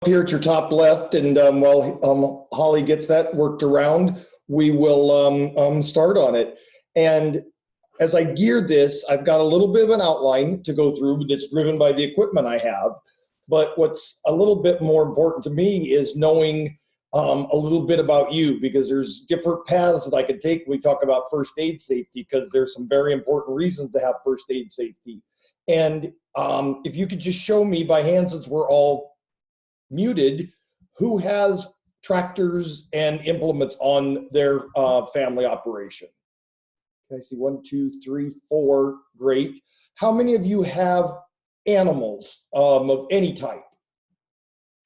here at your top left, and while Holly gets that worked around, we will start on it. And as I gear this, I've got a little bit of an outline to go through that's driven by the equipment I have. But what's a little bit more important to me is knowing a little bit about you, because there's different paths that I could take when we talk about first aid safety, because there's some very important reasons to have first aid safety. And if you could just show me by hand, since we're all muted, who has tractors and implements on their family operation? I see 1, 2, 3, 4. Great. How many of you have animals of any type?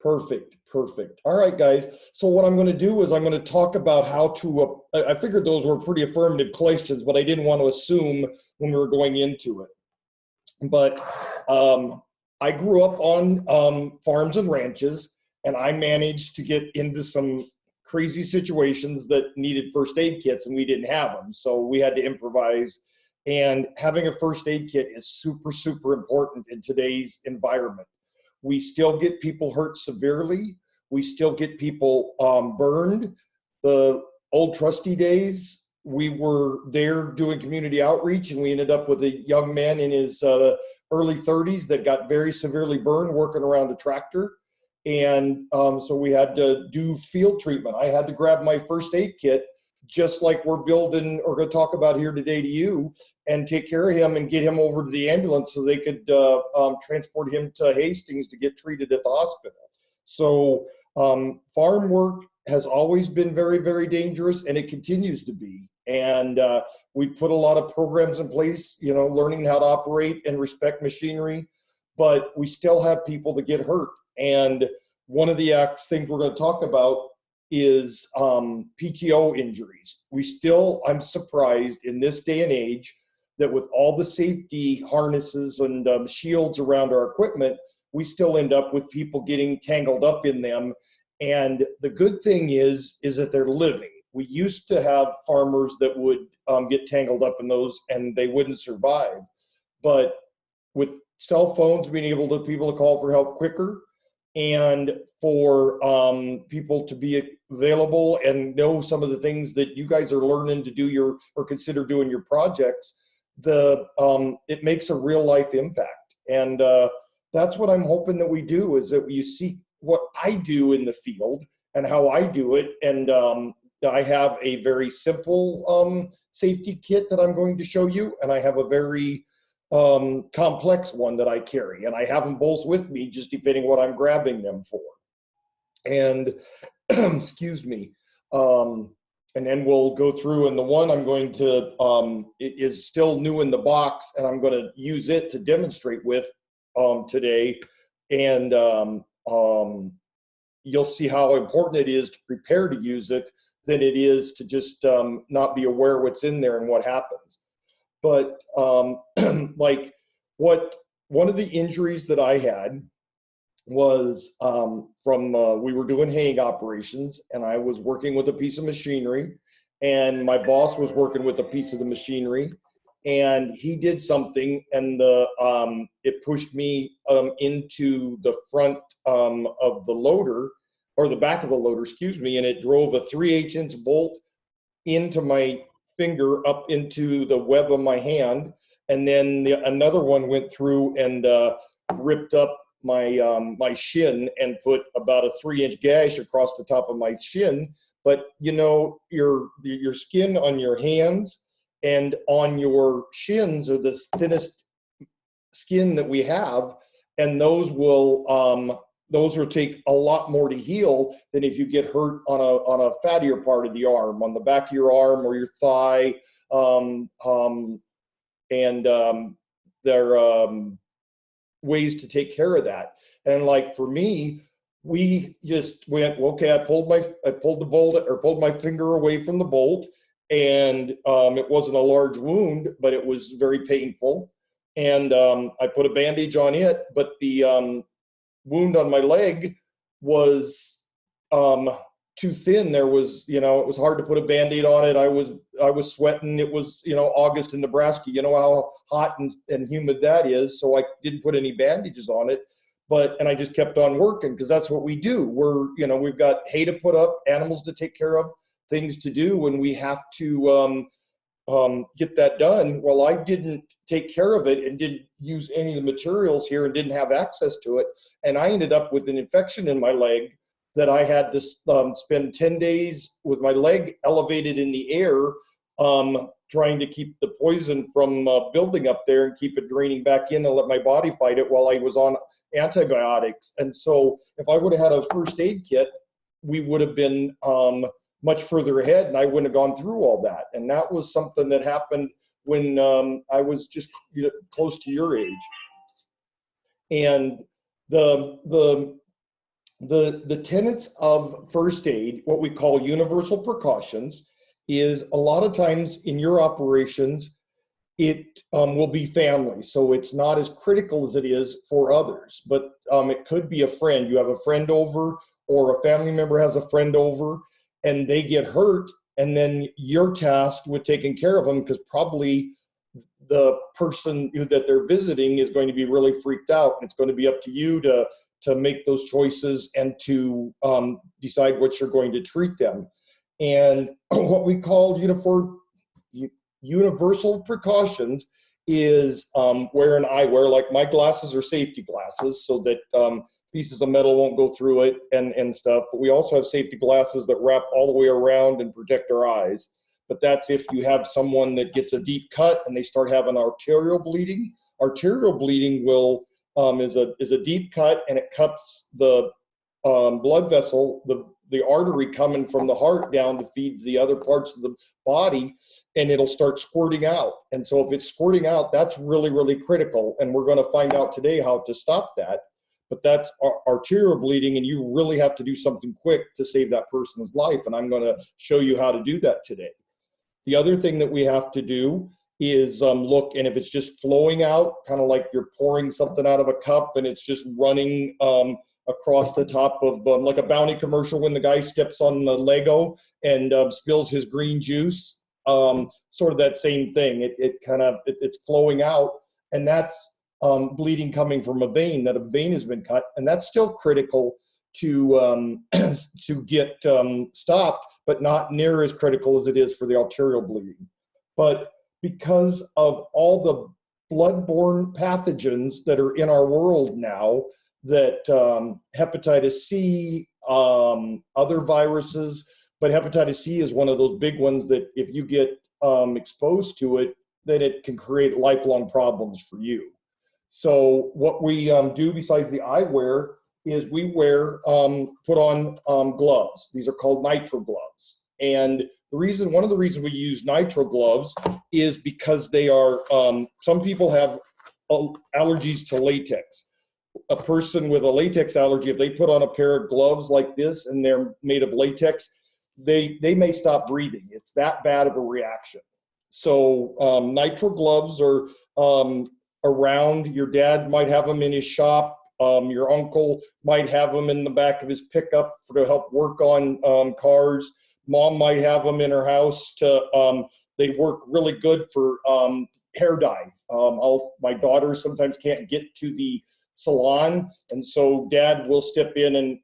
Perfect, perfect. All right, guys. So what I'm going to do is I'm going to talk about how to, I figured those were pretty affirmative questions, but I didn't want to assume when we were going into it. But I grew up on farms and ranches, and I managed to get into some crazy situations that needed first aid kits, and we didn't have them. So we had to improvise, and having a first aid kit is super, super important in today's environment. We still get people hurt severely. We still get people burned. The old trusty days, we were there doing community outreach, and we ended up with a young man in his early 30s that got very severely burned working around a tractor. And so we had to do field treatment. I had to grab my first aid kit, just like we're building or going to talk about here today to you, and take care of him and get him over to the ambulance so they could transport him to Hastings to get treated at the hospital. So farm work has always been very, very dangerous, and it continues to be. And we put a lot of programs in place, you know, learning how to operate and respect machinery, but we still have people that get hurt. And one of the things we're going to talk about is Pto injuries. I'm surprised in this day and age that with all the safety harnesses and shields around our equipment, we still end up with people getting tangled up in them. And the good thing is that they're living. We used to have farmers that would get tangled up in those and they wouldn't survive. But with cell phones, being able to people to call for help quicker, and for people to be available and know some of the things that you guys are learning to do or consider doing your projects, it makes a real life impact. And that's what I'm hoping that we do, is that you see what I do in the field and how I do it. And I have a very simple safety kit that I'm going to show you, and I have a very complex one that I carry, and I have them both with me, just depending what I'm grabbing them for. And excuse me. And then we'll go through, and the one I'm going to, it is still new in the box, and I'm going to use it to demonstrate with today. And you'll see how important it is to prepare to use it than it is to just not be aware what's in there and what happens. But like one of the injuries that I had was we were doing haying operations, and I was working with a piece of machinery, and my boss was working with a piece of the machinery, and he did something, and it pushed me into the front of the loader, or the back of the loader, excuse me, and it drove a 3/8" bolt into my finger up into the web of my hand, and then another one went through and ripped up my shin and put about a 3-inch gash across the top of my shin. But you know, your skin on your hands and on your shins are the thinnest skin that we have, and those will take a lot more to heal than if you get hurt on a fattier part of the arm, on the back of your arm or your thigh. There are ways to take care of that. And like for me, we just went, okay, I pulled my finger away from the bolt, and it wasn't a large wound, but it was very painful. And I put a bandage on it, but the wound on my leg was too thin. There was, you know, it was hard to put a Band-Aid on it. I was sweating. It was, you know, August in Nebraska. You know how hot and humid that is. So I didn't put any bandages on it. and I just kept on working because that's what we do. We've got hay to put up, animals to take care of, things to do, and we have to get that done. Well, I didn't take care of it and didn't use any of the materials here and didn't have access to it. And I ended up with an infection in my leg that I had to spend 10 days with my leg elevated in the air, trying to keep the poison from building up there and keep it draining back in and let my body fight it while I was on antibiotics. And so if I would have had a first aid kit, we would have been much further ahead and I wouldn't have gone through all that. And that was something that happened when I was just close to your age. And the tenets of first aid, what we call universal precautions, is a lot of times in your operations, it will be family. So it's not as critical as it is for others, but it could be a friend. You have a friend over or a family member has a friend over and they get hurt, and then you're tasked with taking care of them because probably the person that they're visiting is going to be really freaked out. And it's going to be up to you to make those choices and to decide what you're going to treat them. And what we call universal precautions is wearing eyewear, like my glasses are safety glasses so that pieces of metal won't go through it and stuff. But we also have safety glasses that wrap all the way around and protect our eyes. But that's if you have someone that gets a deep cut and they start having arterial bleeding. Arterial bleeding is a deep cut, and it cuts the blood vessel, the artery coming from the heart down to feed the other parts of the body, and it'll start squirting out. And so if it's squirting out, that's really, really critical. And we're going to find out today how to stop that. But that's arterial bleeding, and you really have to do something quick to save that person's life. And I'm going to show you how to do that today. The other thing that we have to do is look, and if it's just flowing out, kind of like you're pouring something out of a cup and it's just running across the top of like a Bounty commercial when the guy steps on the Lego and spills his green juice, sort of that same thing. It's flowing out, and that's bleeding coming from a vein, that a vein has been cut, and that's still critical to get stopped, but not near as critical as it is for the arterial bleeding. But because of all the blood-borne pathogens that are in our world now, that hepatitis C, other viruses, but hepatitis C is one of those big ones that if you get exposed to it, then it can create lifelong problems for you. So what we do besides the eyewear is we put on gloves. These are called nitrile gloves. And one of the reasons we use nitrile gloves is because they are, some people have allergies to latex. A person with a latex allergy, if they put on a pair of gloves like this and they're made of latex, they may stop breathing. It's that bad of a reaction. So nitrile gloves are around. Your dad might have them in his shop. Your uncle might have them in the back of his pickup to help work on cars. Mom might have them in her house they work really good for hair dye. My daughter sometimes can't get to the salon, and so dad will step in and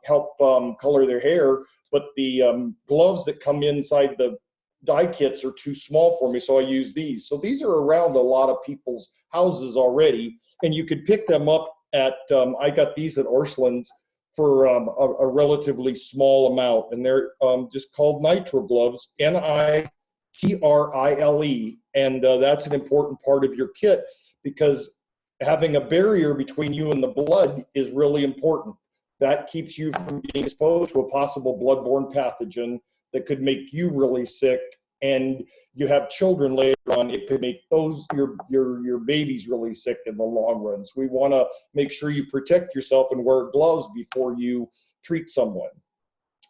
help color their hair, but the gloves that come inside the dye kits are too small for me, so I use these. So these are around a lot of people's houses already, and you could pick them up at, I got these at Orscheln's for a relatively small amount, and they're just called nitrile gloves, Nitrile, and that's an important part of your kit because having a barrier between you and the blood is really important. That keeps you from being exposed to a possible bloodborne pathogen that could make you really sick, and you have children later on, it could make your babies really sick in the long run. So we want to make sure you protect yourself and wear gloves before you treat someone.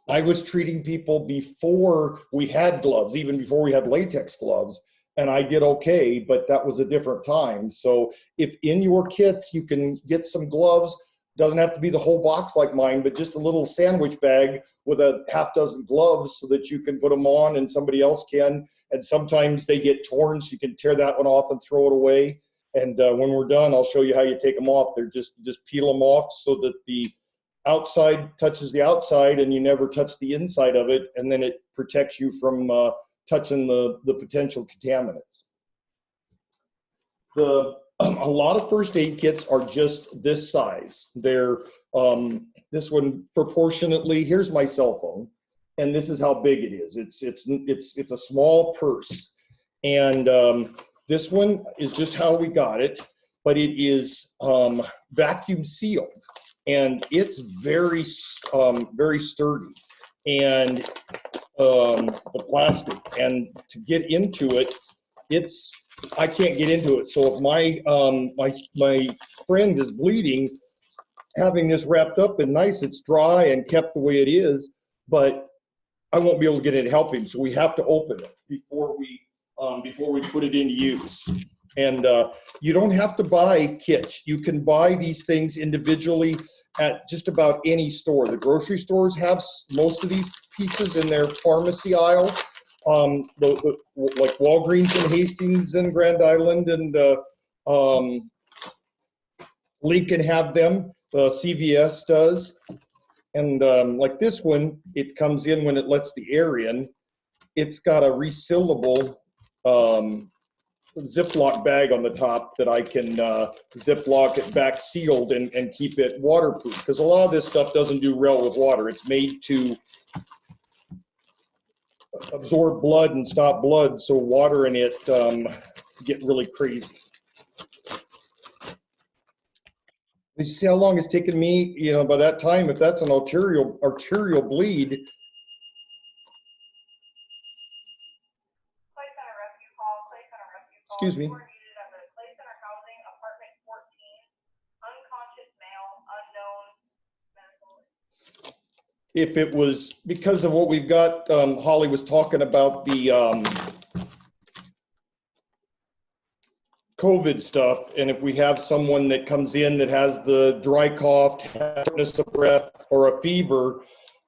I was treating people before we had gloves, even before we had latex gloves, and I did okay, but that was a different time. So if in your kits you can get some gloves, doesn't have to be the whole box like mine, but just a little sandwich bag with a half dozen gloves so that you can put them on and somebody else can. And sometimes they get torn, so you can tear that one off and throw it away. And when we're done, I'll show you how you take them off. They're just peel them off so that the outside touches the outside and you never touch the inside of it, and then it protects you from touching the potential contaminants. A lot of first aid kits are just this size. They're this one proportionately. Here's my cell phone, and this is how big it is. It's a small purse, and this one is just how we got it, but it is vacuum sealed, and it's very sturdy, and the plastic. And to get into it, I can't get into it. So if my friend is bleeding, having this wrapped up and nice, it's dry and kept the way it is, but I won't be able to get it to help him. So we have to open it before we put it into use. And you don't have to buy kits. You can buy these things individually at just about any store. The grocery stores have most of these pieces in their pharmacy aisle. Like Walgreens and Hastings and Grand Island and Lincoln have them. CVS does. And like this one, it comes in when it lets the air in. It's got a resealable Ziploc bag on the top that I can Ziploc it back sealed and keep it waterproof, because a lot of this stuff doesn't do well with water. It's made to absorb blood and stop blood, so water in it get really crazy. You see how long it's taken me, you know, by that time, if that's an arterial bleed. Excuse me. If it was because of what we've got, Holly was talking about the COVID stuff, and if we have someone that comes in that has the dry cough, shortness of breath, or a fever,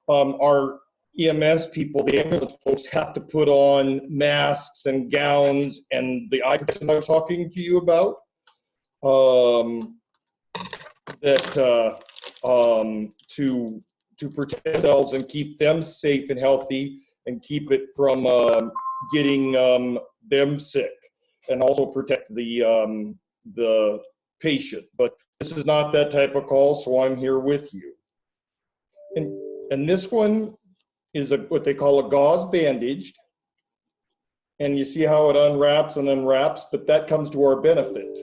our EMS people, the ambulance folks, have to put on masks and gowns and the eye protection I was talking to you about, to protect themselves and keep them safe and healthy and keep it from getting them sick, and also protect the patient. But this is not that type of call, so I'm here with you. And this one is what they call a gauze bandage. And you see how it unwraps and unwraps, but that comes to our benefit.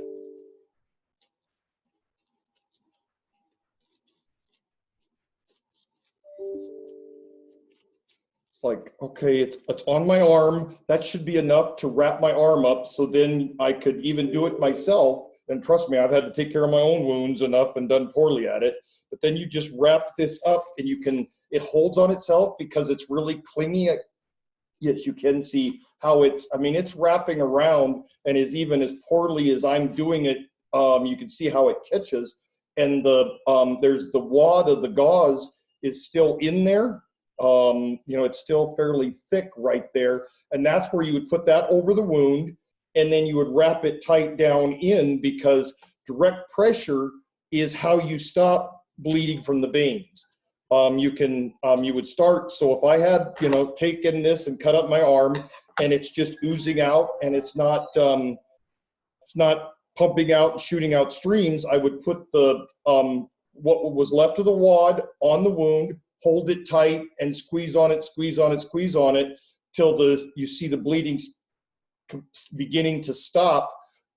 It's like, okay, it's on my arm. That should be enough to wrap my arm up, so then I could even do it myself. And trust me, I've had to take care of my own wounds enough and done poorly at it. But then you just wrap this up and it holds on itself because it's really clingy. Yes, you can see how it's wrapping around, and even as poorly as I'm doing it, you can see how it catches. And there's the wad of the gauze is still in there. It's still fairly thick right there. And that's where you would put that over the wound, and then you would wrap it tight down in, because direct pressure is how you stop bleeding from the veins. You would start, so if I had, taken this and cut up my arm and it's just oozing out and it's not pumping out and shooting out streams, I would put the, what was left of the wad on the wound, hold it tight and squeeze on it till you see the bleeding beginning to stop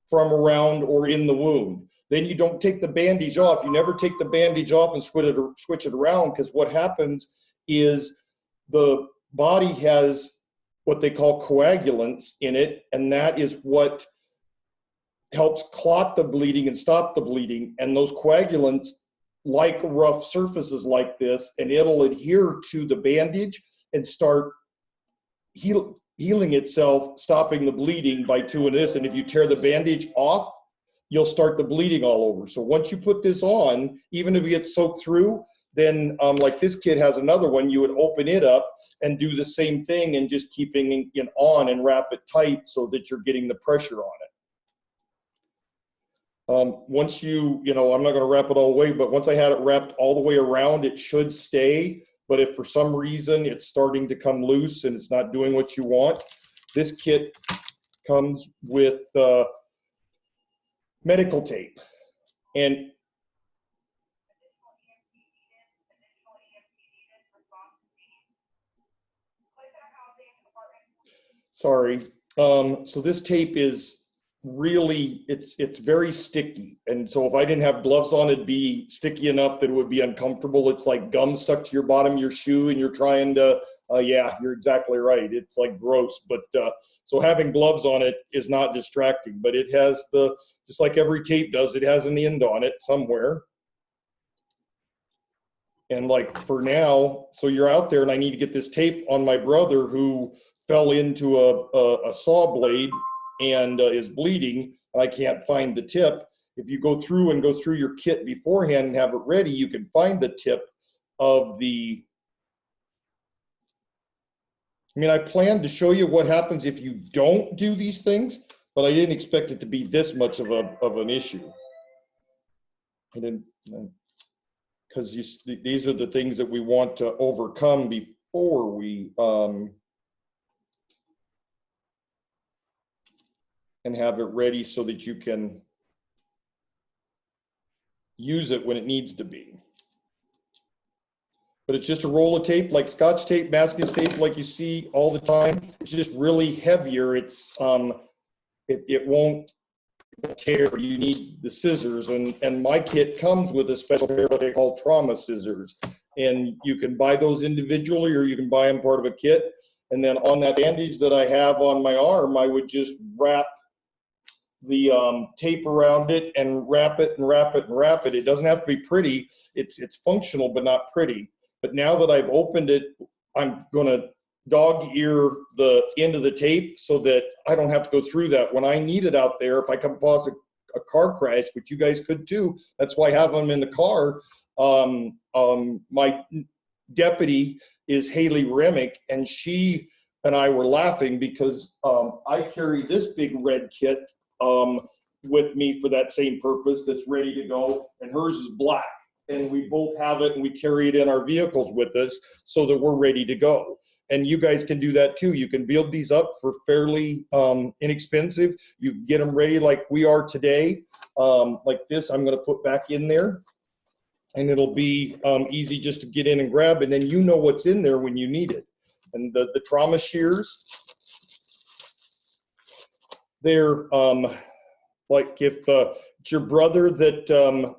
from around or in the wound. Then you don't take the bandage off. You never take the bandage off and switch it around, because what happens is the body has what they call coagulants in it, and that is what helps clot the bleeding and stop the bleeding. And those coagulants like rough surfaces like this, and it'll adhere to the bandage and start healing itself, stopping the bleeding by doing this. And if you tear the bandage off, you'll start the bleeding all over. So once you put this on, even if you get soaked through, then like this kid has another one, you would open it up and do the same thing and just keeping it on and wrap it tight so that you're getting the pressure on it. Once I'm not going to wrap it all the way, but once I had it wrapped all the way around, it should stay. But if for some reason it's starting to come loose and it's not doing what you want, this kit comes with medical tape. And sorry. So this tape is really, it's very sticky. And so if I didn't have gloves on, it'd be sticky enough that it would be uncomfortable. It's like gum stuck to your bottom of your shoe and you're trying to, yeah, you're exactly right. It's like gross, but so having gloves on it is not distracting, but it has just like every tape does, it has an end on it somewhere. And like for now, so you're out there and I need to get this tape on my brother who fell into a saw blade and is bleeding. I can't find the tip. If you go through your kit beforehand and have it ready, you can find the tip of the, I planned to show you what happens if you don't do these things, but I didn't expect it to be this much of an issue. I didn't, because these are the things that we want to overcome before we and have it ready so that you can use it when it needs to be. But it's just a roll of tape, like Scotch tape, masking tape, like you see all the time. It's just really heavier. It's it won't tear. You need the scissors, and my kit comes with a special pair that they call trauma scissors, and you can buy those individually or you can buy them part of a kit. And then on that bandage that I have on my arm, I would just wrap the tape around it and wrap it and wrap it and wrap it. It doesn't have to be pretty. It's functional but not pretty. But now that I've opened it, I'm going to dog ear the end of the tape so that I don't have to go through that. When I need it out there, if I come across a car crash, which you guys could too, that's why I have them in the car. My deputy is Haley Remick, and she and I were laughing because I carry this big red kit with me for that same purpose that's ready to go, and hers is black. And we both have it and we carry it in our vehicles with us so that we're ready to go. And you guys can do that too. You can build these up for fairly inexpensive. You can get them ready like we are today. Like this, I'm going to put back in there. And it'll be easy just to get in and grab. And then you know what's in there when you need it. And the trauma shears, they're like if it's your brother that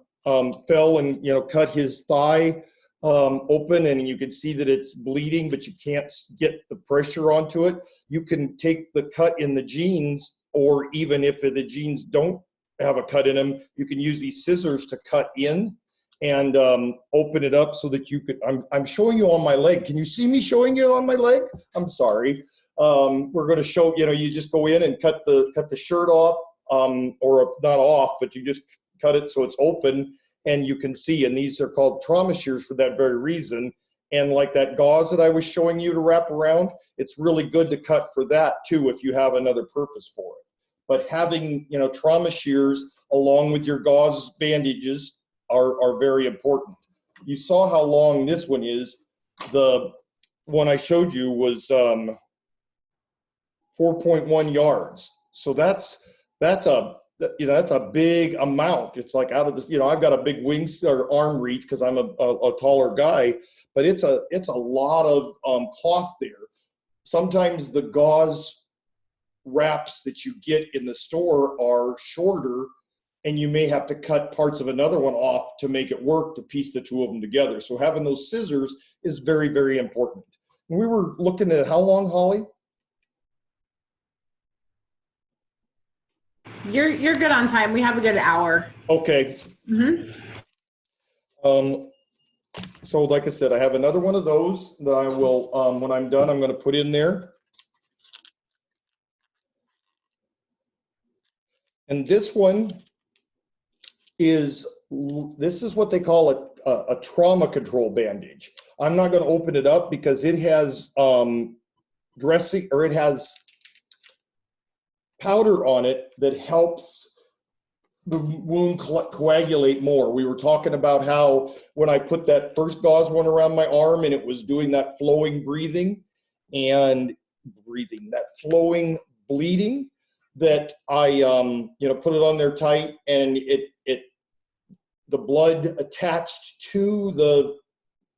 fell and cut his thigh open and you can see that it's bleeding, but you can't get the pressure onto it, you can take the cut in the jeans, or even if the jeans don't have a cut in them, you can use these scissors to cut in and open it up so that you could, I'm showing you on my leg. Can you see me showing you on my leg? I'm sorry. We're going to show, you just go in and cut the shirt off, or not off, but you just cut it so it's open and you can see. And these are called trauma shears for that very reason. And like that gauze that I was showing you to wrap around, it's really good to cut for that too if you have another purpose for it. But having trauma shears along with your gauze bandages are very important. You saw how long this one is. The one I showed you was 4.1 yards. So that's a big amount. It's like out of this, I've got a big wings or arm reach because I'm a taller guy, but it's a lot of cloth there. Sometimes the gauze wraps that you get in the store are shorter, and you may have to cut parts of another one off to make it work to piece the two of them together. So having those scissors is very, very important. And we were looking at how long, Holly? You're good on time. We have a good hour. Okay. Mm-hmm. So like I said, I have another one of those that I will, when I'm done, I'm going to put in there. And this one is what they call a trauma control bandage. I'm not going to open it up because it has dressing, or it has powder on it that helps the wound coagulate more. We were talking about how when I put that first gauze one around my arm and it was doing that flowing breathing and that flowing bleeding, that I put it on there tight, and the blood attached to the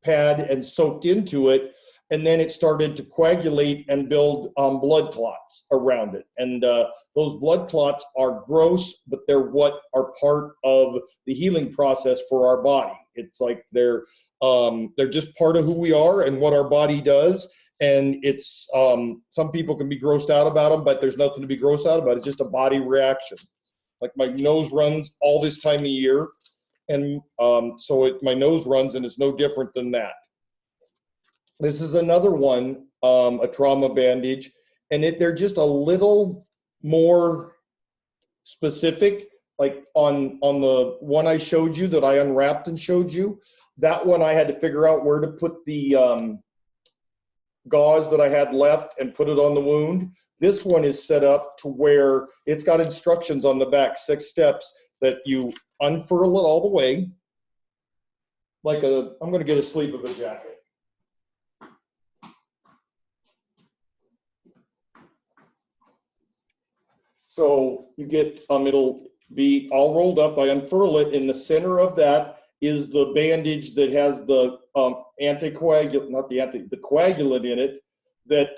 pad and soaked into it, and then it started to coagulate and build blood clots around it. And those blood clots are gross, but they're what are part of the healing process for our body. It's like they're just part of who we are and what our body does. And it's some people can be grossed out about them, but there's nothing to be grossed out about. It's just a body reaction. Like my nose runs all this time of year, and so my nose runs, and it's no different than that. This is another one, a trauma bandage, and they're just a little more specific. Like on the one I showed you that I unwrapped and showed you, that one I had to figure out where to put the gauze that I had left and put it on the wound. This one is set up to where it's got instructions on the back, 6 steps, that you unfurl it all the way, like I'm going to get a sleeve of a jacket. So you get, it'll be all rolled up. I unfurl it. In the center of that is the bandage that has the anticoagulant, the coagulant in it. That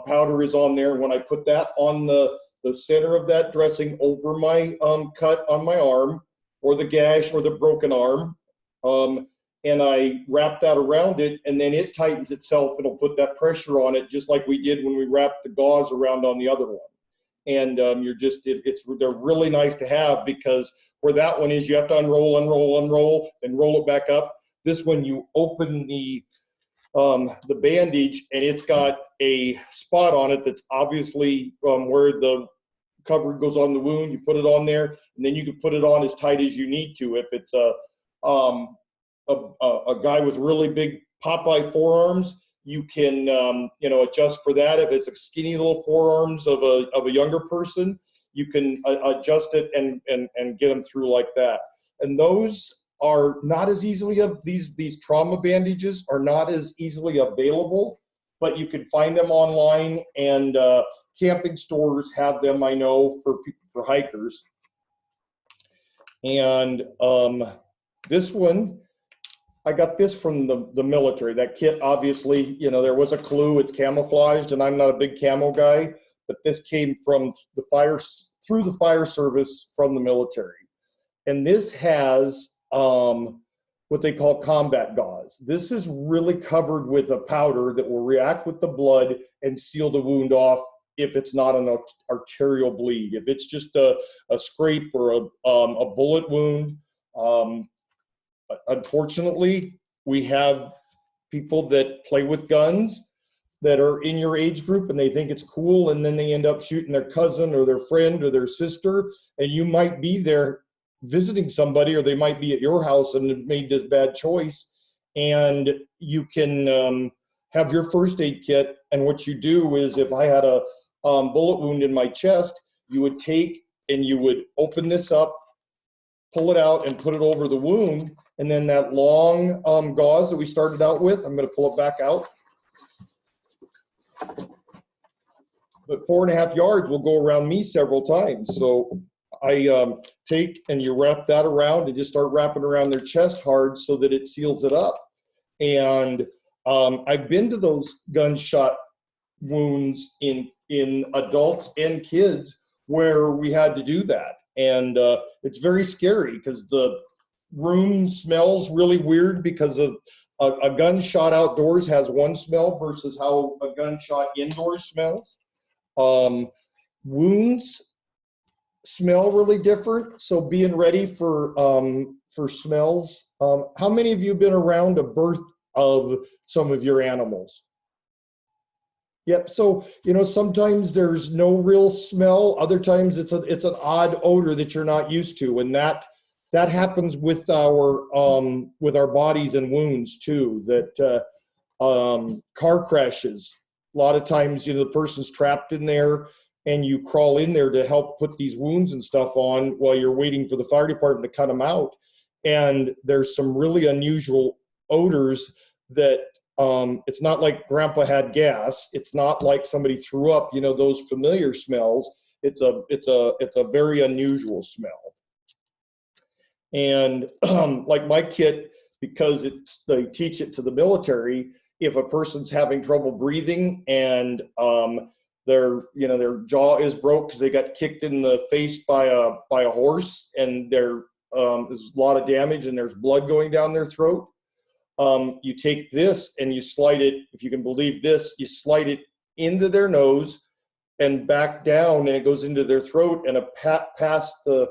powder is on there. When I put that on the center of that dressing over my cut on my arm, or the gash, or the broken arm, and I wrap that around it, and then it tightens itself. It'll put that pressure on it, just like we did when we wrapped the gauze around on the other one. And they're really nice to have, because where that one is, you have to unroll, and roll it back up. This one, you open the bandage, and it's got a spot on it that's obviously where the cover goes on the wound. You put it on there, and then you can put it on as tight as you need to. If it's a guy with really big Popeye forearms, you can adjust for that. If it's a skinny little forearms of a younger person, you can adjust it and get them through like that. And those are not as easily these trauma bandages are not as easily available, but you can find them online, and camping stores have them, I know, for hikers. And this one, I got this from the military. That kit, obviously, there was a clue. It's camouflaged, and I'm not a big camo guy, but this came from through the fire service from the military. And this has what they call combat gauze. This is really covered with a powder that will react with the blood and seal the wound off if it's not an arterial bleed. If it's just a scrape or a bullet wound, unfortunately, we have people that play with guns that are in your age group, and they think it's cool, and then they end up shooting their cousin or their friend or their sister, and you might be there visiting somebody, or they might be at your house and have made this bad choice, and you can have your first aid kit. And what you do is, if I had a bullet wound in my chest, you would take and you would open this up, pull it out, and put it over the wound, and then that long gauze that we started out with, I'm going to pull it back out, but 4.5 yards will go around me several times. So I take and you wrap that around and just start wrapping around their chest hard so that it seals it up. And I've been to those gunshot wounds in adults and kids where we had to do that. And it's very scary, because the room smells really weird, because of a gunshot outdoors has one smell versus how a gunshot indoors smells. Wounds smell really different, so being ready for smells. How many of you have been around a birth of some of your animals? Yep. So sometimes there's no real smell. Other times it's an odd odor that you're not used to, and that happens with our bodies and wounds too. That car crashes. A lot of times, the person's trapped in there. and you crawl in there to help put these wounds and stuff on while you're waiting for the fire department to cut them out. And there's some really unusual odors that it's not like grandpa had gas. It's not like somebody threw up, you know, those familiar smells. It's a very unusual smell. And like my kit, because they teach it to the military, if a person's having trouble breathing and their jaw is broke because they got kicked in the face by a horse, and there's a lot of damage and there's blood going down their throat, you take this and you slide it, if you can believe this, you slide it into their nose and back down, and it goes into their throat and past the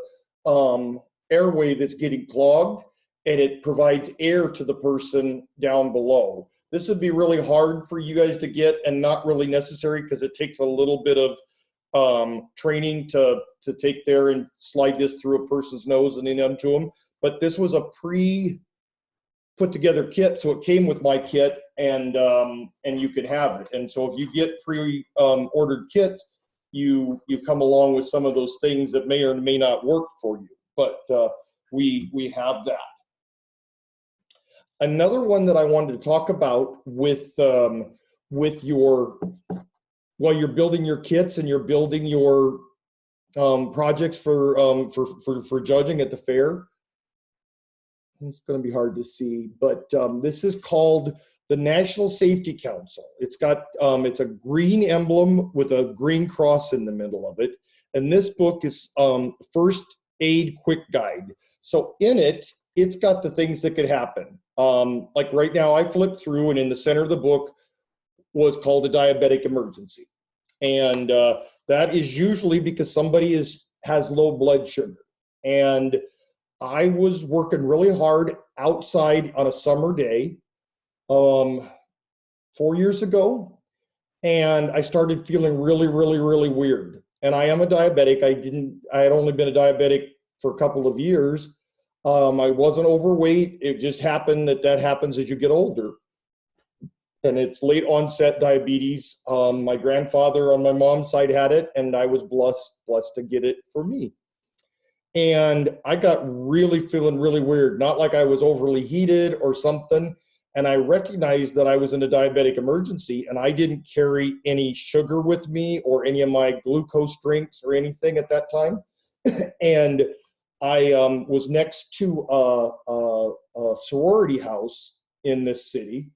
airway that's getting clogged, and it provides air to the person down below. This would be really hard for you guys to get and not really necessary, because it takes a little bit of training to take there and slide this through a person's nose and into them. But this was a put together kit, so it came with my kit, and you could have it. And so if you get ordered kits, you come along with some of those things that may or may not work for you. But we have that. Another one that I wanted to talk about with your, while you're building your kits and you're building your projects for judging at the fair. It's going to be hard to see, but this is called the National Safety Council. It's got it's a green emblem with a green cross in the middle of it, and this book is First Aid Quick Guide. So in it, it's got the things that could happen. Like right now, I flipped through, and in the center of the book was called a diabetic emergency, and that is usually because somebody has low blood sugar. And I was working really hard outside on a summer day 4 years ago, and I started feeling really weird. And I am a diabetic. I had only been a diabetic for a couple of years. I wasn't overweight. It just happened that happens as you get older. And it's late onset diabetes. My grandfather on my mom's side had it, and I was blessed to get it for me. And I got feeling really weird, not like I was overly heated or something. And I recognized that I was in a diabetic emergency, and I didn't carry any sugar with me or any of my glucose drinks or anything at that time. And I was next to a sorority house in this city.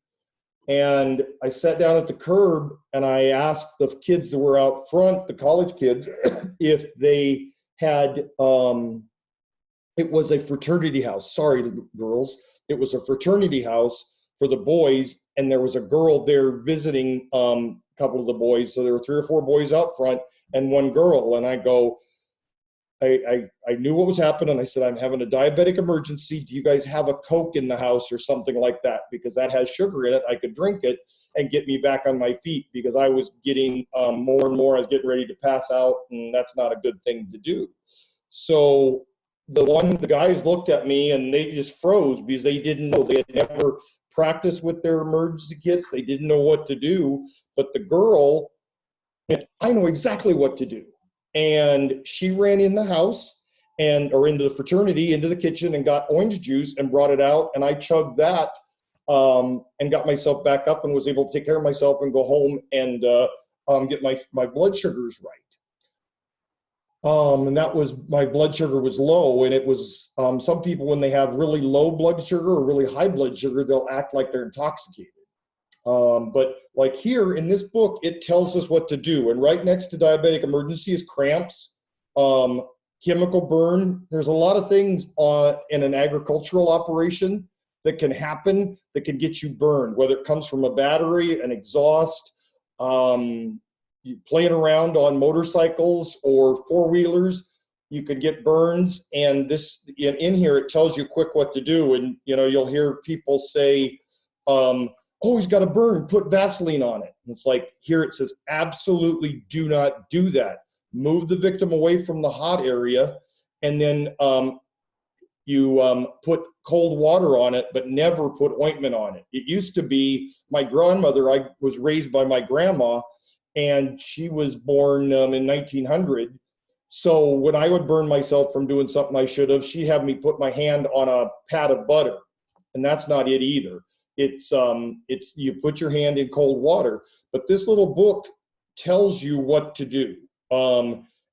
And I sat down at the curb and I asked the kids that were out front, the college kids, if they had, it was a fraternity house. Sorry, girls. It was a fraternity house for the boys, and there was a girl there visiting a couple of the boys. So there were 3 or 4 boys out front and 1 girl. And I go, I knew what was happening. I said, I'm having a diabetic emergency. Do you guys have a Coke in the house or something like that? Because that has sugar in it. I could drink it and get me back on my feet, because I was getting more and more. I was getting ready to pass out, and that's not a good thing to do. So the guys looked at me and they just froze, because they didn't know. They had never practiced with their emergency kits. They didn't know what to do. But the girl, I know exactly what to do. And she ran in the house or into the fraternity, into the kitchen, and got orange juice and brought it out. And I chugged that and got myself back up and was able to take care of myself and go home and get my blood sugars right. And that was, my blood sugar was low, and it was, some people, when they have really low blood sugar or really high blood sugar, they'll act like they're intoxicated. But like here in this book, it tells us what to do. And right next to diabetic emergency is cramps, chemical burn. There's a lot of things in an agricultural operation that can happen that can get you burned, whether it comes from a battery, an exhaust, playing around on motorcycles or 4-wheelers, you could get burns. And this in here, it tells you quick what to do. And you'll hear people say, oh, he's got a burn, put Vaseline on it. And it's like, here it says, absolutely do not do that. Move the victim away from the hot area, and then you put cold water on it, but never put ointment on it. It used to be, my grandmother, I was raised by my grandma, and she was born in 1900. So when I would burn myself from doing something I should have, she had me put my hand on a pat of butter, and that's not it either. It's you put your hand in cold water, but this little book tells you what to do.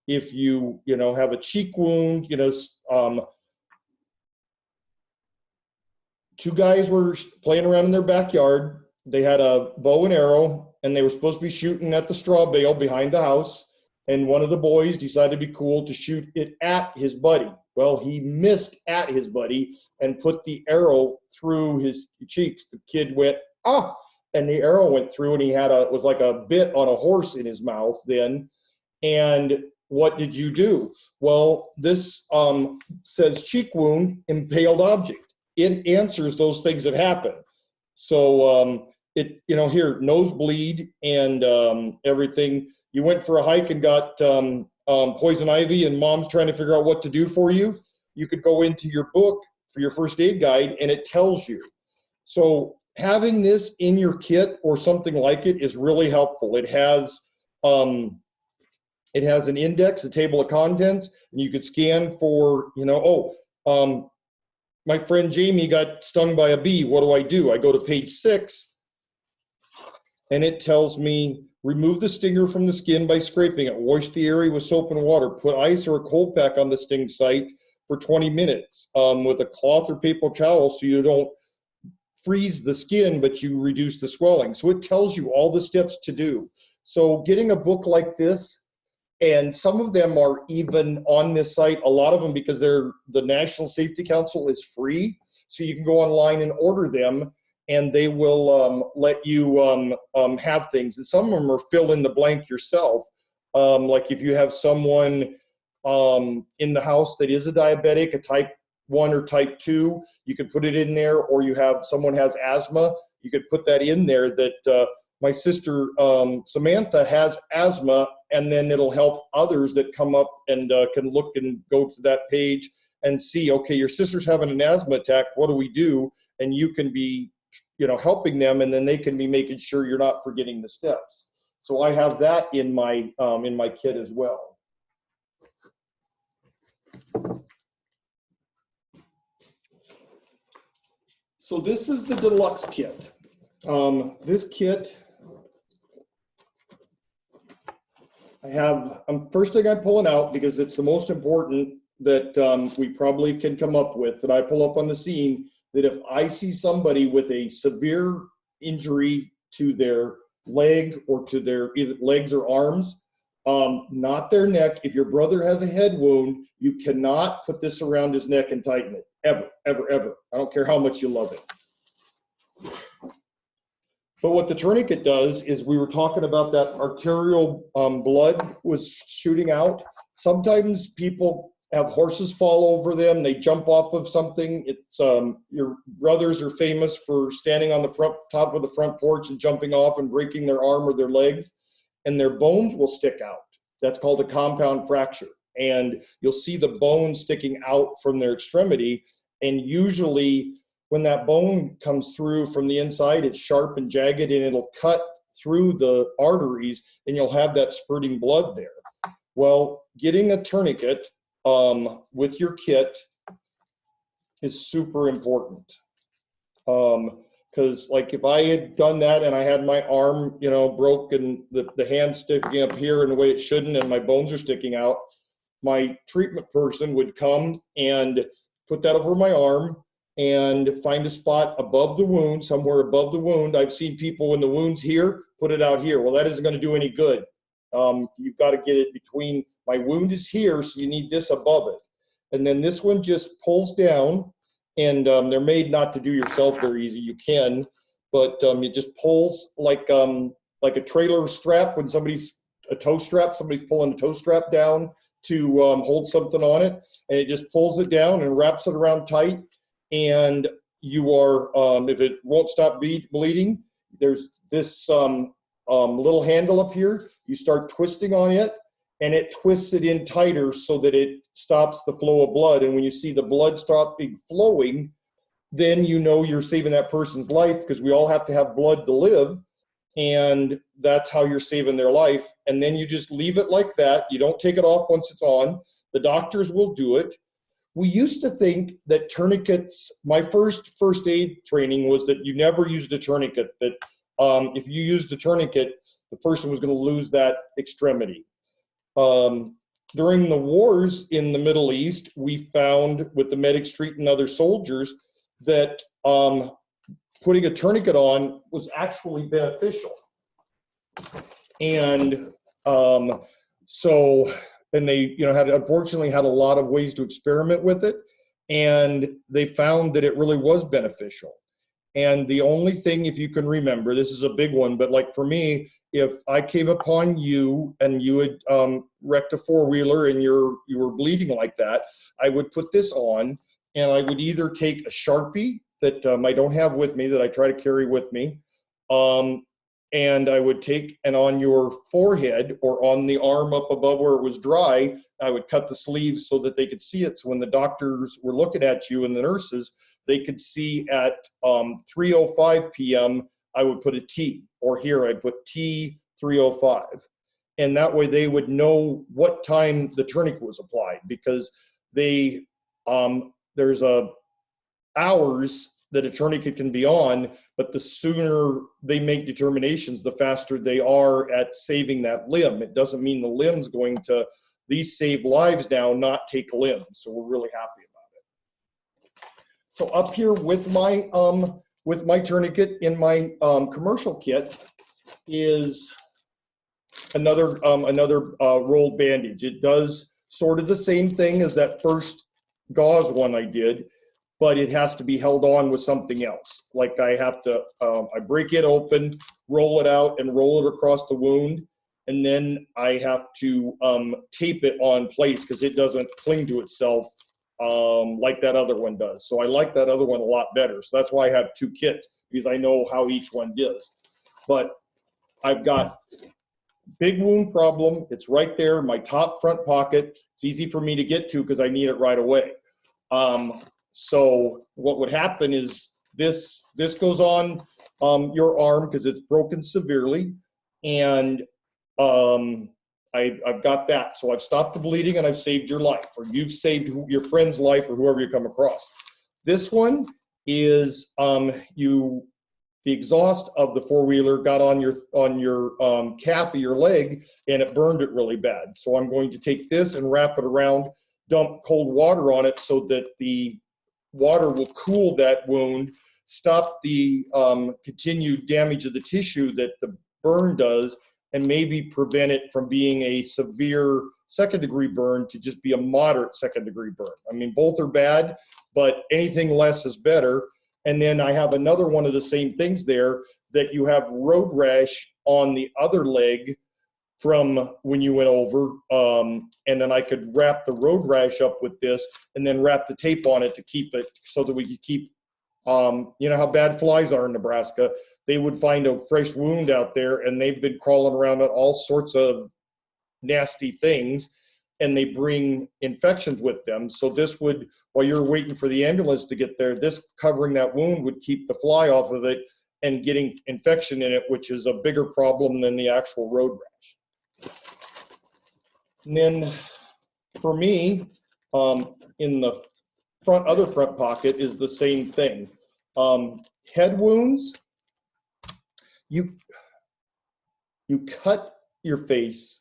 If you have a cheek wound, two guys were playing around in their backyard. They had a bow and arrow, and they were supposed to be shooting at the straw bale behind the house. And one of the boys decided to be cool to shoot it at his buddy. Well, he missed at his buddy and put the arrow through his cheeks. The kid went, ah, and the arrow went through, and it was like a bit on a horse in his mouth then. And what did you do? Well, this says cheek wound, impaled object. It answers those things that happen. So here, nosebleed and everything. You went for a hike and got poison ivy, and mom's trying to figure out what to do for you. You could go into your book for your first aid guide, and it tells you. So having this in your kit or something like it is really helpful. It has an index, a table of contents, and you could scan for, my friend Jamie got stung by a bee. What do? I go to page 6, and it tells me, remove the stinger from the skin by scraping it. Wash the area with soap and water. Put ice or a cold pack on the sting site for 20 minutes with a cloth or paper towel so you don't freeze the skin, but you reduce the swelling. So it tells you all the steps to do. So getting a book like this, and some of them are even on this site, a lot of them, because the National Safety Council is free. So you can go online and order them, and they will let you have things. And some of them are fill in the blank yourself. Like if you have someone in the house that is a diabetic, a type 1 or type 2, you could put it in there. Or you have someone has asthma, you could put that in there that my sister Samantha has asthma, and then it'll help others that come up and can look and go to that page and see, okay, your sister's having an asthma attack, what do we do? And you can be helping them, and then they can be making sure you're not forgetting the steps. So I have that in my kit as well. So this is the Deluxe Kit. This kit, I have, first thing I'm pulling out, because it's the most important that we probably can come up with, that I pull up on the scene, that if I see somebody with a severe injury to their leg or to their either legs or arms, not their neck. If your brother has a head wound, you cannot put this around his neck and tighten it, ever, ever, ever. I don't care how much you love it. But what the tourniquet does is, we were talking about that arterial blood was shooting out. Sometimes people have horses fall over them, they jump off of something. It's your brothers are famous for standing on the top of the front porch and jumping off and breaking their arm or their legs, and their bones will stick out. That's called a compound fracture, and you'll see the bone sticking out from their extremity. And usually when that bone comes through from the inside, it's sharp and jagged, and it'll cut through the arteries, and you'll have that spurting blood there. Well, getting a tourniquet with your kit is super important. Because like if I had done that and I had my arm, broke, and the hand sticking up here in a way it shouldn't, and my bones are sticking out, my treatment person would come and put that over my arm and find a spot above the wound, somewhere above the wound. I've seen people when the wound's here, put it out here. Well, that isn't going to do any good. You've got to get it between, my wound is here, so you need this above it. And then this one just pulls down, and they're made not to do yourself very easy. You can, but it just pulls like a trailer strap when somebody's pulling a toe strap down to hold something on it, and it just pulls it down and wraps it around tight. And you are, if it won't stop bleeding, there's this little handle up here. You start twisting on it, and it twists it in tighter so that it stops the flow of blood. And when you see the blood stopping flowing, then you know you're saving that person's life, because we all have to have blood to live. and that's how you're saving their life. And then you just leave it like that. You don't take it off once it's on. The doctors will do it. We used to think that tourniquets, my first aid training was that you never used a tourniquet, that if you used a tourniquet, the person was going to lose that extremity. During the wars in the Middle East, we found with the medics treating other soldiers that putting a tourniquet on was actually beneficial. And and they, had unfortunately had a lot of ways to experiment with it, and they found that it really was beneficial. And the only thing, if you can remember, this is a big one, but like for me, if I came upon you and you had wrecked a four-wheeler and you were bleeding like that, I would put this on, and I would either take a Sharpie that I don't have with me, that I try to carry with me, and I would take, and on your forehead or on the arm up above where it was dry, I would cut the sleeves so that they could see it. So when the doctors were looking at you and the nurses, they could see at 3:05 p.m., I would put a T, or here I'd put T 3:05. And that way they would know what time the tourniquet was applied, because they, there's hours that a tourniquet can be on, but the sooner they make determinations, the faster they are at saving that limb. It doesn't mean the limb's going to, these save lives now, not take limbs. So we're really happy about it. So up here with my tourniquet in my commercial kit is another rolled bandage. It does sort of the same thing as that first gauze one I did, but it has to be held on with something else. Like I have to, I break it open, roll it out, and roll it across the wound. And then I have to tape it on place because it doesn't cling to itself like that other one does. So I like that other one a lot better. So that's why I have two kits, because I know how each one does. But I've got big wound problem. It's right there, my top front pocket. It's easy for me to get to because I need it right away. So what would happen is this goes on your arm because it's broken severely, and I've got that. So I've stopped the bleeding and I've saved your life, or you've saved your friend's life, or whoever you come across. This one is the exhaust of the four-wheeler got on your calf of your leg, and it burned it really bad. So I'm going to take this and wrap it around, dump cold water on it so that the water will cool that wound, stop the continued damage of the tissue that the burn does, and maybe prevent it from being a severe second-degree burn to just be a moderate second-degree burn. I mean, both are bad, but anything less is better. And then I have another one of the same things there, that you have road rash on the other leg from when you went over, and then I could wrap the road rash up with this and then wrap the tape on it to keep it, so that we could keep, you know how bad flies are in Nebraska. They would find a fresh wound out there, and they've been crawling around on all sorts of nasty things, and they bring infections with them. So this would, while you're waiting for the ambulance to get there, this covering that wound would keep the fly off of it and getting infection in it, which is a bigger problem than the actual road rash. And then for me, in the other front pocket is the same thing. Head wounds, you cut your face,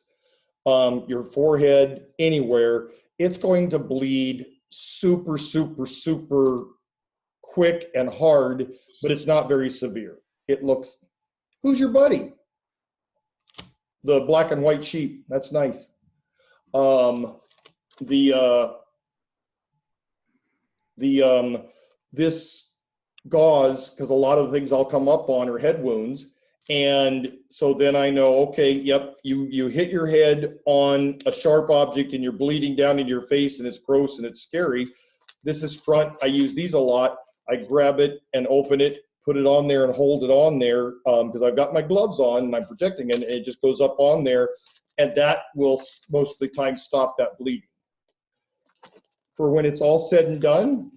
your forehead, anywhere, it's going to bleed super, super, super quick and hard, but it's not very severe. It looks, who's your buddy? The black and white sheep, that's nice. This gauze, because a lot of the things I'll come up on are head wounds, and so then I know, okay, yep, you hit your head on a sharp object and you're bleeding down into your face, and it's gross and it's scary. This is front. I use these a lot. I grab it and open it, put it on there and hold it on there, because I've got my gloves on and I'm protecting it, and it just goes up on there, and that will most of the time stop that bleeding. For when it's all said and done,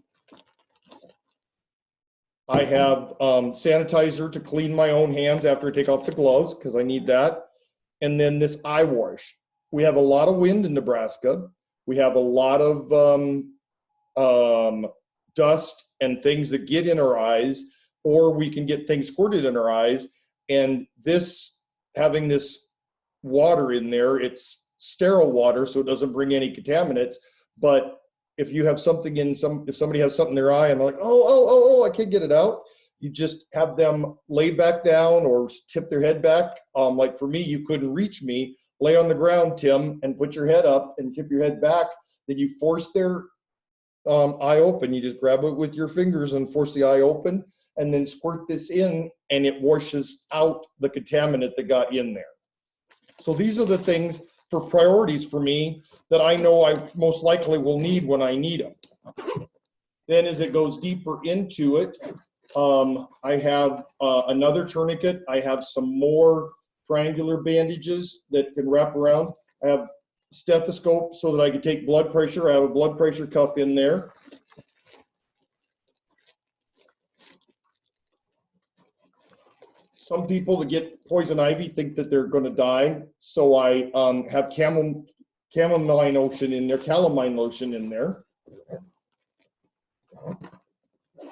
I have sanitizer to clean my own hands after I take off the gloves because I need that. And then this eye wash. We have a lot of wind in Nebraska. We have a lot of dust and things that get in our eyes, or we can get things squirted in our eyes. And this, having this water in there, it's sterile water, so it doesn't bring any contaminants. But if you have something if somebody has something in their eye and they're like, oh, I can't get it out, you just have them lay back down or tip their head back. Like for me, you couldn't reach me. Lay on the ground, Tim, and put your head up and tip your head back. Then you force their eye open. You just grab it with your fingers and force the eye open, and then squirt this in, and it washes out the contaminant that got in there. So these are the things for priorities for me that I know I most likely will need when I need them. Then as it goes deeper into it, I have another tourniquet. I have some more triangular bandages that can wrap around. I have stethoscope so that I can take blood pressure. I have a blood pressure cuff in there. Some people that get poison ivy think that they're going to die, so I have calamine lotion in there.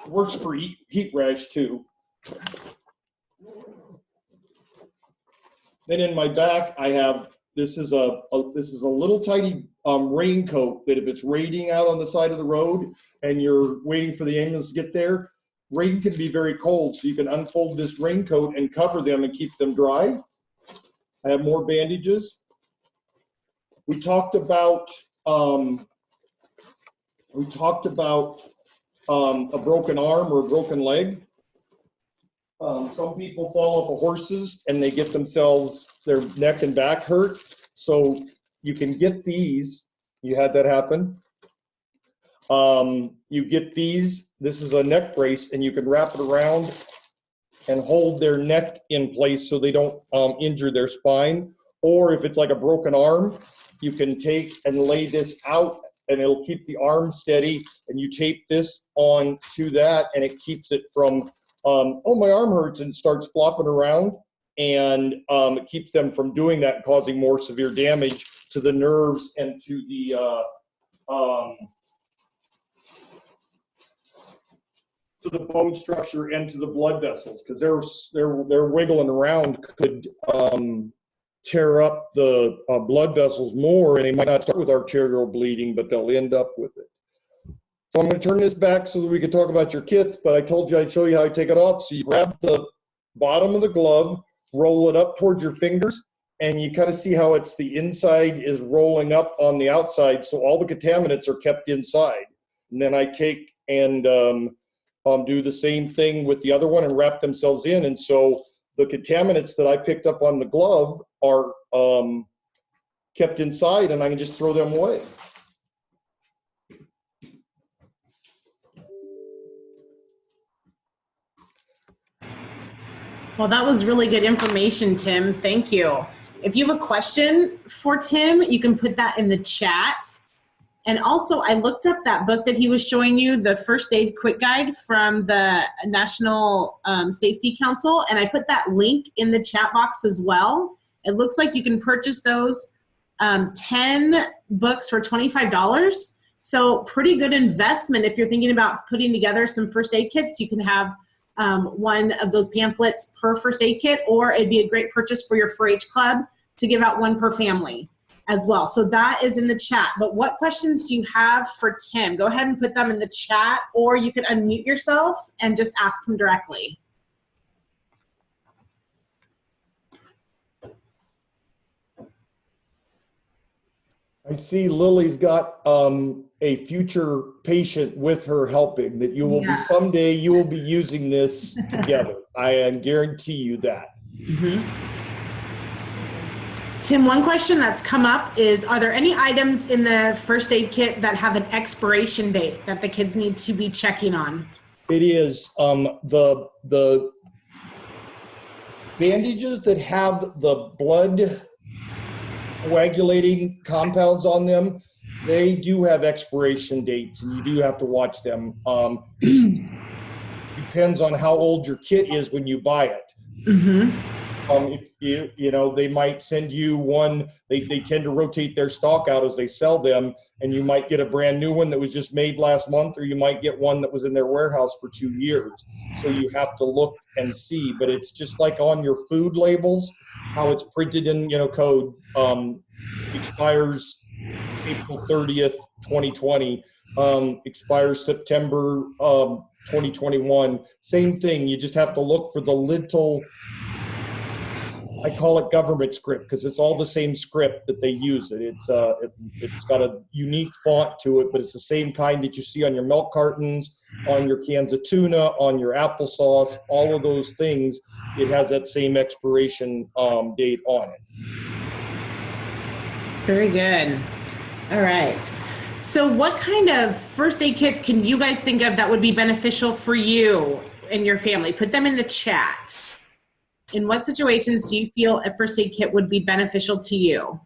Works for heat rash too. Then in my back, I have this is a little tiny raincoat that if it's raining out on the side of the road and you're waiting for the ambulance to get there, rain can be very cold, so you can unfold this raincoat and cover them and keep them dry. I have more bandages. We talked about a broken arm or a broken leg. Some people fall off of horses and they get themselves, their neck and back hurt. So you can get these. You had that happen. You get these. This is a neck brace, and you can wrap it around and hold their neck in place so they don't injure their spine. Or if it's like a broken arm, you can take and lay this out, and it'll keep the arm steady. And you tape this on to that, and it keeps it from oh, my arm hurts, and starts flopping around, and it keeps them from doing that and causing more severe damage to the nerves and to the bone structure and to the blood vessels, because they're wiggling around could tear up the blood vessels more, and they might not start with arterial bleeding, but they'll end up with it. So I'm going to turn this back so that we can talk about your kits, but I told you I'd show you how to take it off. So you grab the bottom of the glove, roll it up towards your fingers, and you kind of see how it's the inside is rolling up on the outside, so all the contaminants are kept inside. And then I take and do the same thing with the other one and wrap themselves in. And so the contaminants that I picked up on the glove are kept inside, and I can just throw them away. Well, that was really good information, Tim. Thank you. If you have a question for Tim, you can put that in the chat. And also, I looked up that book that he was showing you, the First Aid Quick Guide from the National Safety Council, and I put that link in the chat box as well. It looks like you can purchase those 10 books for $25. So pretty good investment if you're thinking about putting together some first aid kits. You can have one of those pamphlets per first aid kit, or it'd be a great purchase for your 4-H club to give out one per family as well. So that is in the chat. But what questions do you have for Tim? Go ahead and put them in the chat, or you can unmute yourself and just ask him directly. I see Lily's got a future patient with her helping, that you will be someday, you will be using this together. I guarantee you that. Mm-hmm. Tim, one question that's come up is, are there any items in the first aid kit that have an expiration date that the kids need to be checking on? It is the bandages that have the blood coagulating compounds on them, they do have expiration dates, and you do have to watch them. depends on how old your kit is when you buy it. If you know, they might send you one, they tend to rotate their stock out as they sell them, and you might get a brand new one that was just made last month, or you might get one that was in their warehouse for 2 years. So you have to look and see, but it's just like on your food labels, how it's printed in, you know, code, expires April 30th, 2020, expires September 2021. Same thing, you just have to look for the little, I call it government script because it's all the same script that they use it. It's got a unique font to it, but it's the same kind that you see on your milk cartons, on your cans of tuna, on your applesauce, all of those things. It has that same expiration date on it. Very good. All right. So what kind of first aid kits can you guys think of that would be beneficial for you and your family? Put them in the chat. In what situations do you feel a first aid kit would be beneficial to you?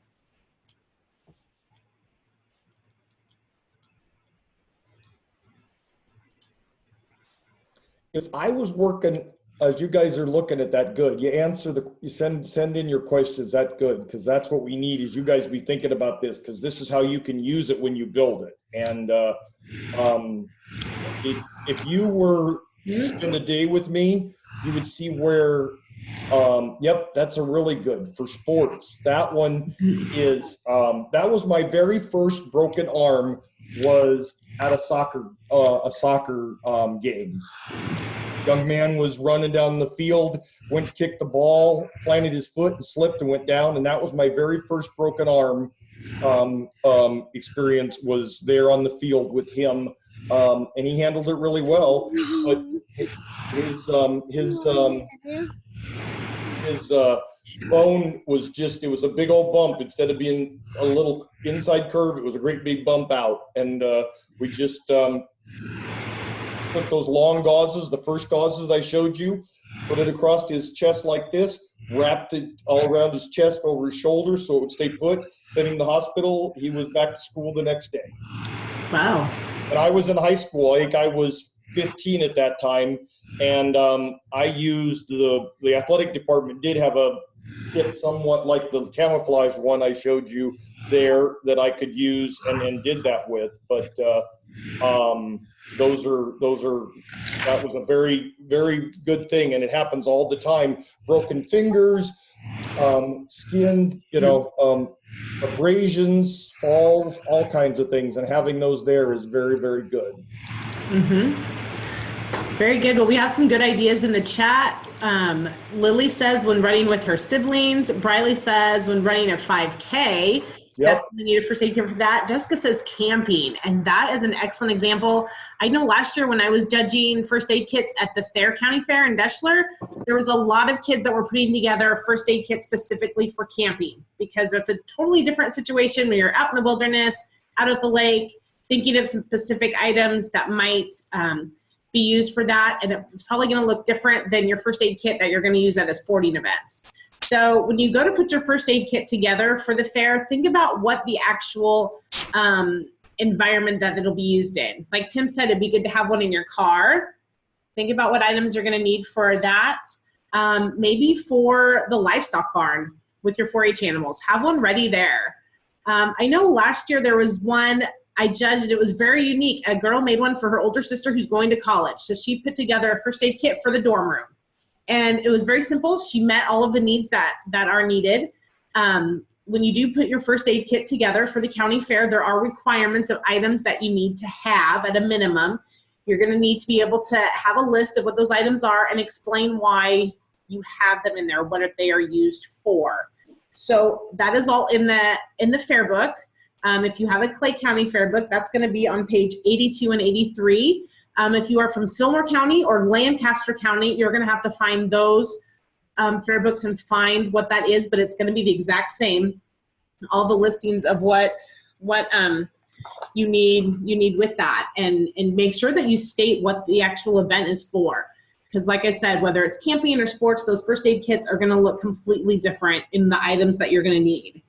If I was working, as you guys are looking at that, good. You send in your questions, that good, because that's what we need is you guys be thinking about this, because this is how you can use it when you build it. And if you were to spend a day with me, you would see where, yep, that's a really good for sports. That one is, that was my very first broken arm, was at a soccer game. Young man was running down the field, went to kick the ball, planted his foot and slipped and went down. And that was my very first broken arm experience, was there on the field with him. And he handled it really well, but his bone was just, it was a big old bump. Instead of being a little inside curve, it was a great big bump out. And we just put those long gauzes, the first gauzes that I showed you, put it across his chest like this, wrapped it all around his chest over his shoulders so it would stay put, sent him to the hospital. He was back to school the next day. Wow. And I was in high school. I think I was 15 at that time. And I used the athletic department did have a kit somewhat like the camouflage one I showed you there that I could use and did that with. But that was a very, very good thing. And it happens all the time. Broken fingers, skin, abrasions, falls, all kinds of things. And having those there is very, very good. Very good. Well, we have some good ideas in the chat. Lily says when running with her siblings. Briley says when running a 5K. Yep. Definitely need a first aid kit for that. Jessica says camping, and that is an excellent example. I know last year when I was judging first aid kits at the County Fair in Deschler, there was a lot of kids that were putting together a first aid kit specifically for camping, because it's a totally different situation when you're out in the wilderness, out at the lake, thinking of some specific items that might be used for that, and it's probably going to look different than your first aid kit that you're going to use at a sporting events. So when you go to put your first aid kit together for the fair, think about what the actual environment that it'll be used in. Like Tim said, it'd be good to have one in your car. Think about what items you're going to need for that. Maybe for the livestock barn with your 4-H animals, have one ready there. I know last year there was one I judged, it was very unique. A girl made one for her older sister who's going to college. So she put together a first aid kit for the dorm room. And it was very simple. She met all of the needs that are needed. When you do put your first aid kit together for the county fair, there are requirements of items that you need to have at a minimum. You're going to need to be able to have a list of what those items are and explain why you have them in there, what they are used for. So that is all in the fair book. If you have a Clay County fair book, that's going to be on page 82 and 83. If you are from Fillmore County or Lancaster County, you're going to have to find those fair books and find what that is, but it's going to be the exact same. All the listings of what you need with that, and make sure that you state what the actual event is for. Because like I said, whether it's camping or sports, those first aid kits are going to look completely different in the items that you're going to need.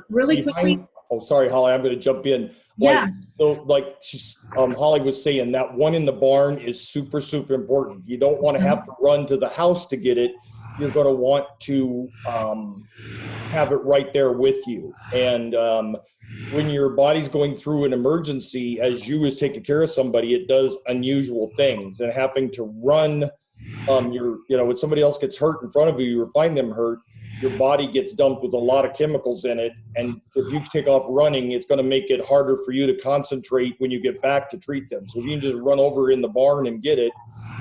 Really quickly. oh, sorry, Holly, I'm going to jump in. Yeah. Like she's, Holly was saying, that one in the barn is super, super important. You don't want to have to run to the house to get it. You're going to want to have it right there with you. And when your body's going through an emergency, as you is taking care of somebody, it does unusual things. And having to run, when somebody else gets hurt in front of you or find them hurt, your body gets dumped with a lot of chemicals in it. And if you take off running, it's going to make it harder for you to concentrate when you get back to treat them. So if you can just run over in the barn and get it.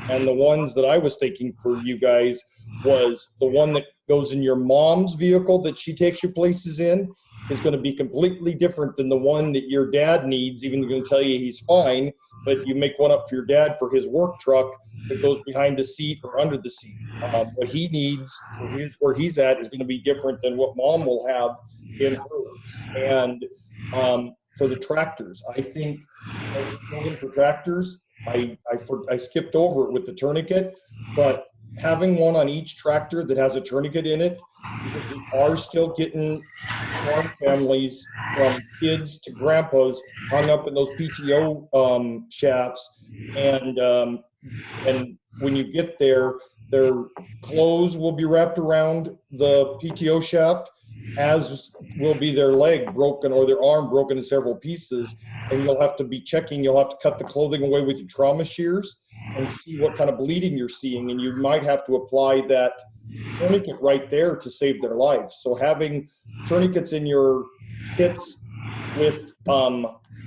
And the ones that I was thinking for you guys was the one that goes in your mom's vehicle that she takes you places in is going to be completely different than the one that your dad needs, even though going to tell you he's fine, but you make one up for your dad for his work truck that goes behind the seat or under the seat. What he needs for where he's at is going to be different than what mom will have in hers. And for the tractors, I think for tractors, I skipped over it with the tourniquet, but having one on each tractor that has a tourniquet in it, because we are still getting farm families from kids to grandpas hung up in those PTO shafts, and when you get there, their clothes will be wrapped around the PTO shaft, as will be their leg broken or their arm broken in several pieces, and you'll have to be checking. You'll have to cut the clothing away with your trauma shears and see what kind of bleeding you're seeing, and you might have to apply that tourniquet right there to save their lives. So having tourniquets in your kits with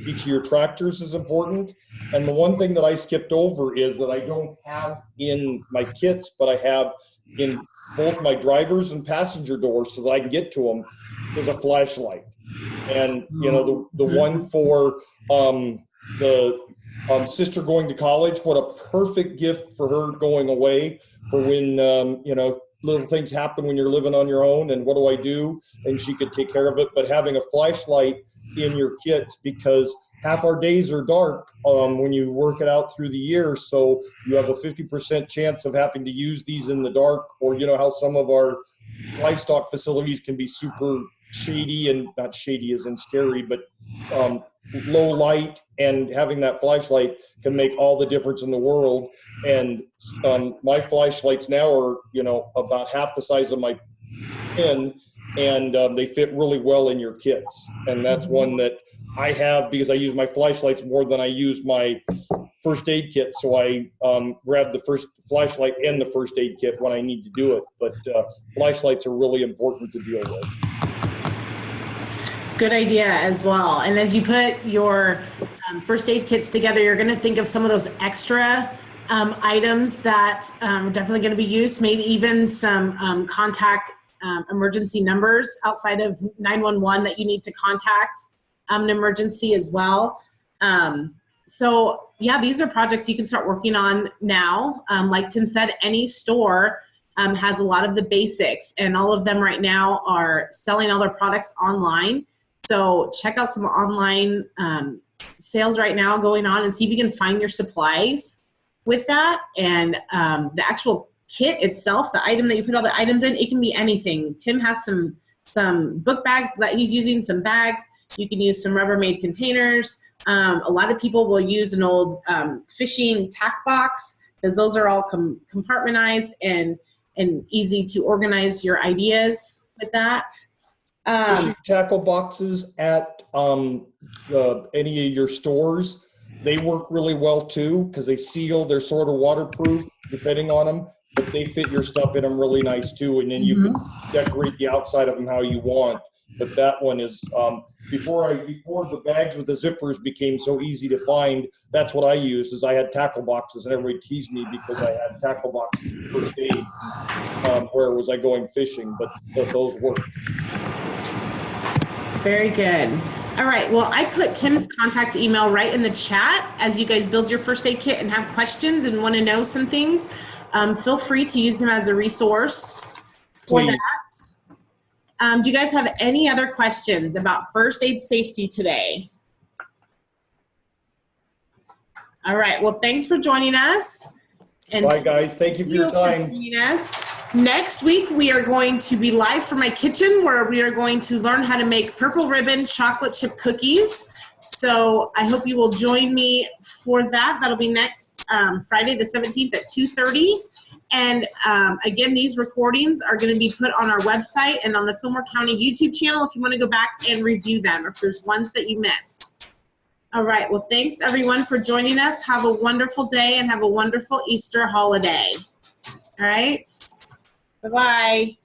each of your tractors is important. And the one thing that I skipped over is that I don't have in my kits, but I have in both my driver's and passenger doors so that I can get to them, is a flashlight. And the one for the sister going to college, what a perfect gift for her going away, for when little things happen when you're living on your own, and what do I do? And she could take care of it. But having a flashlight in your kit, because half our days are dark when you work it out through the year, so you have a 50% chance of having to use these in the dark, or how some of our livestock facilities can be super shady, and not shady as in scary, but low light, and having that flashlight can make all the difference in the world. And my flashlights now are about half the size of my pin, and they fit really well in your kits. And that's one that I have because I use my flashlights more than I use my first aid kit. So I grab the first flashlight and the first aid kit when I need to do it. But flashlights are really important to deal with. Good idea as well. And as you put your first aid kits together, you're going to think of some of those extra items that are definitely going to be used, maybe even some contact emergency numbers outside of 911 that you need to contact an emergency as well. So yeah, these are projects you can start working on now. Like Tim said, any store has a lot of the basics, and all of them right now are selling all their products online. So check out some online sales right now going on, and see if you can find your supplies with that. And the actual kit itself, the item that you put all the items in, it can be anything. Tim has some book bags that he's using, some bags. You can use some Rubbermaid containers. A lot of people will use an old fishing tack box, because those are all compartmentalized and easy to organize your ideas with that. Fishing tackle boxes at any of your stores, they work really well too, because they seal. They're sort of waterproof depending on them, but they fit your stuff in them really nice too, and then you can decorate the outside of them how you want. But that one is before the bags with the zippers became so easy to find, that's what I used. Is I had tackle boxes, and everybody teased me because I had tackle boxes for first aid. Where was I going fishing? But those work. Very good. All right. Well, I put Tim's contact email right in the chat. As you guys build your first aid kit and have questions and want to know some things, feel free to use him as a resource for that. Do you guys have any other questions about first aid safety today? All right. Well, thanks for joining us. And bye, guys. Thank you for your time. For joining us. Next week, we are going to be live from my kitchen where we are going to learn how to make purple ribbon chocolate chip cookies. So I hope you will join me for that. That'll be next Friday the 17th at 2:30. And again, these recordings are going to be put on our website and on the Fillmore County YouTube channel if you want to go back and review them, if there's ones that you missed. All right. Well, thanks everyone for joining us. Have a wonderful day and have a wonderful Easter holiday. All right. Bye-bye.